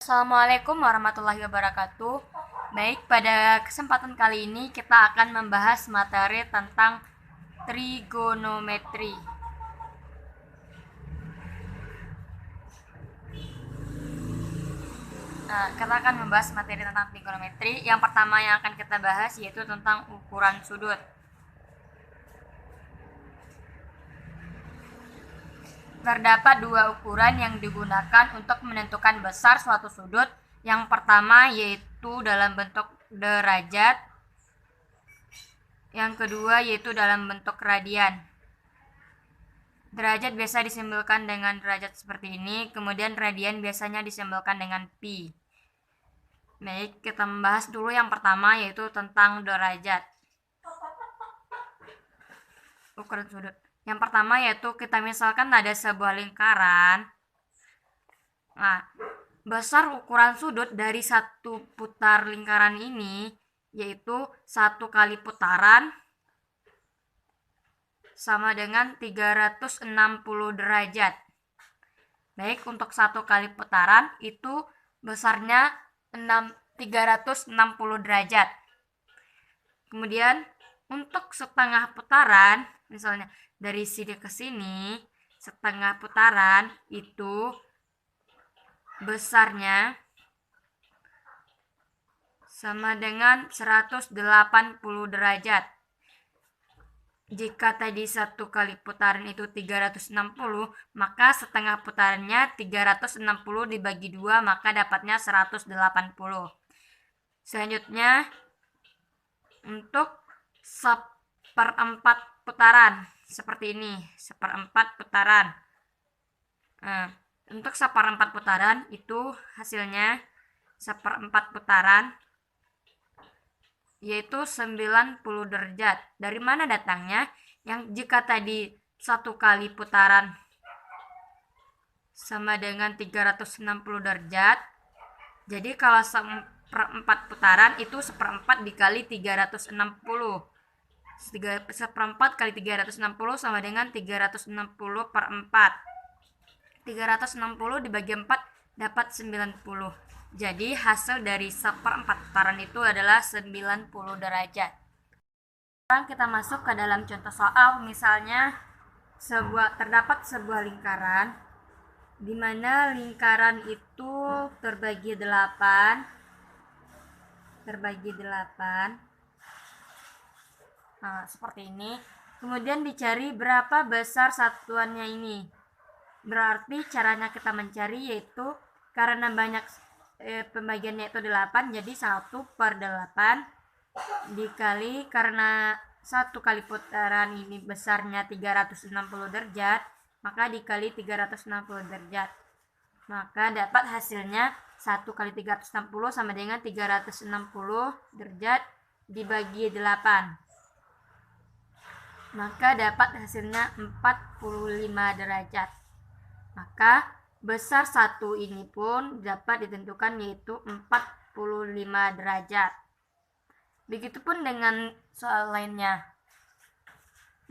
Assalamualaikum warahmatullahi wabarakatuh. Baik, pada kesempatan kali ini kita akan membahas materi tentang trigonometri. Nah, kita akan membahas materi tentang trigonometri. Yang pertama yang akan kita bahas yaitu tentang ukuran sudut. Terdapat dua ukuran yang digunakan untuk menentukan besar suatu sudut. Yang pertama yaitu dalam bentuk derajat. Yang kedua yaitu dalam bentuk radian. Derajat biasa disimbolkan dengan derajat seperti ini, kemudian radian biasanya disimbolkan dengan pi. Baik, kita membahas dulu yang pertama yaitu tentang derajat. Ukuran sudut. Yang pertama yaitu kita misalkan ada sebuah lingkaran. Nah, besar ukuran sudut dari satu putar lingkaran ini yaitu 1 kali putaran sama dengan 360 derajat. Baik, untuk 1 kali putaran itu besarnya 360 derajat. Kemudian untuk setengah putaran, misalnya dari sini ke sini, setengah putaran itu besarnya sama dengan 180 derajat. Jika tadi 1 kali putaran itu 360, maka setengah putarannya 360 dibagi 2, maka dapatnya 180. Selanjutnya, untuk seperempat putaran, seperti ini, seperempat putaran. Nah, untuk seperempat putaran itu hasilnya seperempat putaran yaitu 90 derajat. Dari mana datangnya? Yang jika tadi 1 kali putaran sama dengan 360 derajat, jadi kalau seperempat putaran itu seperempat dikali 360. Seperempat kali 360 sama dengan 360 per 4. 360 dibagi 4 dapat 90. Jadi hasil dari seperempat putaran itu adalah 90 derajat. Sekarang kita masuk ke dalam contoh soal. Misalnya terdapat sebuah lingkaran di mana lingkaran itu terbagi 8. Nah, seperti ini. Kemudian dicari berapa besar satuannya ini. Berarti caranya kita mencari yaitu karena banyak pembagiannya itu 8, jadi 1/8 dikali, karena 1 kali putaran ini besarnya 360 derajat, maka dikali 360 derajat. Maka dapat hasilnya 1 kali 360 sama dengan 360 derajat dibagi 8. Maka dapat hasilnya 45 derajat. Maka besar satu ini pun dapat ditentukan yaitu 45 derajat. Begitupun dengan soal lainnya.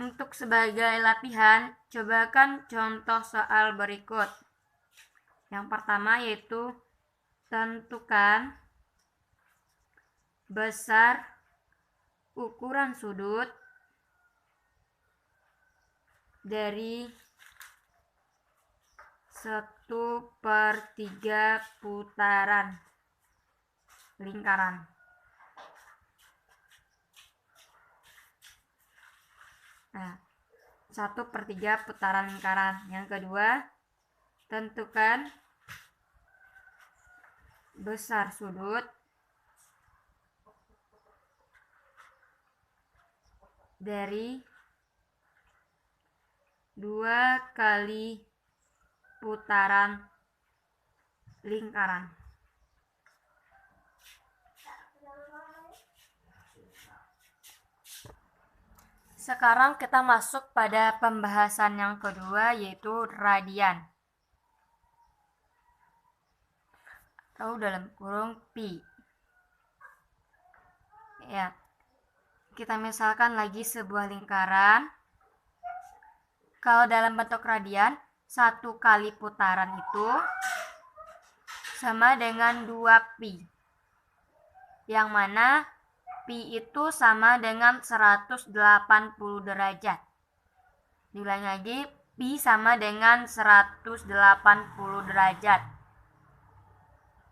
Untuk sebagai latihan, cobakan contoh soal berikut. Yang pertama yaitu tentukan besar ukuran sudut dari 1/3 putaran lingkaran. Nah, 1/3 putaran lingkaran. Yang kedua, tentukan besar sudut dari 2 kali putaran lingkaran. Sekarang kita masuk pada pembahasan yang kedua yaitu radian atau dalam kurung pi. Ya. Kita misalkan lagi sebuah lingkaran. Kalau dalam bentuk radian, 1 kali putaran itu sama dengan 2pi. Yang mana pi itu sama dengan 180 derajat. Diulangi lagi, pi sama dengan 180 derajat.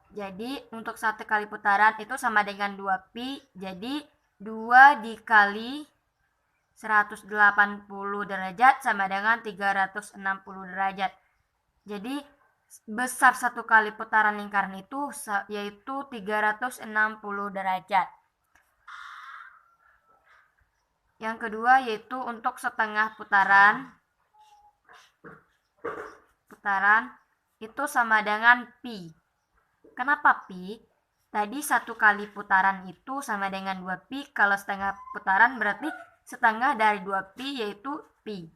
Jadi untuk satu kali putaran itu sama dengan 2pi. Jadi 2 dikali 180 derajat sama dengan 360 derajat. Jadi besar satu kali putaran lingkaran itu yaitu 360 derajat. Yang kedua yaitu untuk setengah putaran itu sama dengan pi. Kenapa pi? Tadi satu kali putaran itu sama dengan 2pi. Kalau setengah putaran berarti setengah dari 2pi yaitu pi.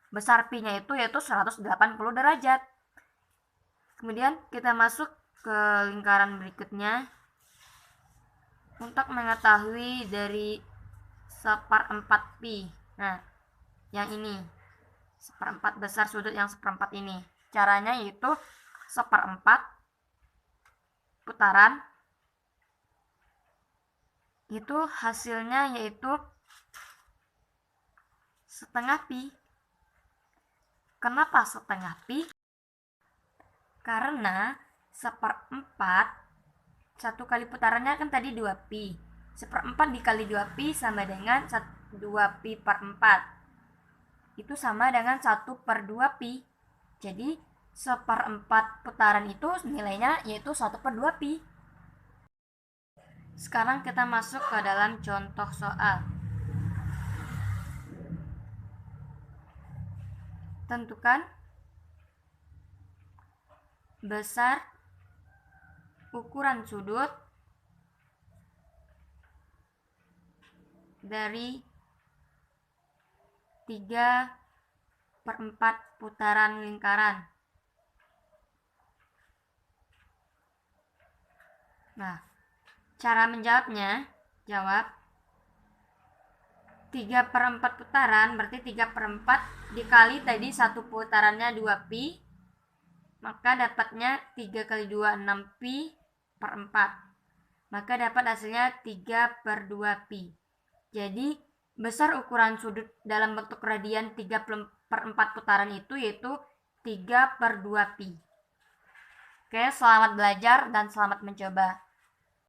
Besar pi-nya itu yaitu 180 derajat. Kemudian kita masuk ke lingkaran berikutnya. Untuk mengetahui dari 1/4 pi. Nah, yang ini 1/4 besar sudut yang 1/4 ini. Caranya yaitu 1/4 putaran itu hasilnya yaitu setengah pi. Kenapa setengah pi? Karena 1/4 satu kali putarannya kan tadi 2pi. 1/4 dikali 2pi sama dengan 2pi per 4. Itu sama dengan 1/2pi. Jadi 1/4 putaran itu nilainya yaitu 1/2pi. Sekarang kita masuk ke dalam contoh soal. Tentukan besar ukuran sudut dari 3/4 putaran lingkaran. Nah, cara menjawabnya, jawab 3/4 putaran berarti 3/4 dikali tadi satu putarannya 2pi, maka dapatnya 3 kali 2 6pi per 4. Maka dapat hasilnya 3/2pi. Jadi besar ukuran sudut dalam bentuk radian 3/4 putaran itu yaitu 3/2pi. Oke, selamat belajar dan selamat mencoba.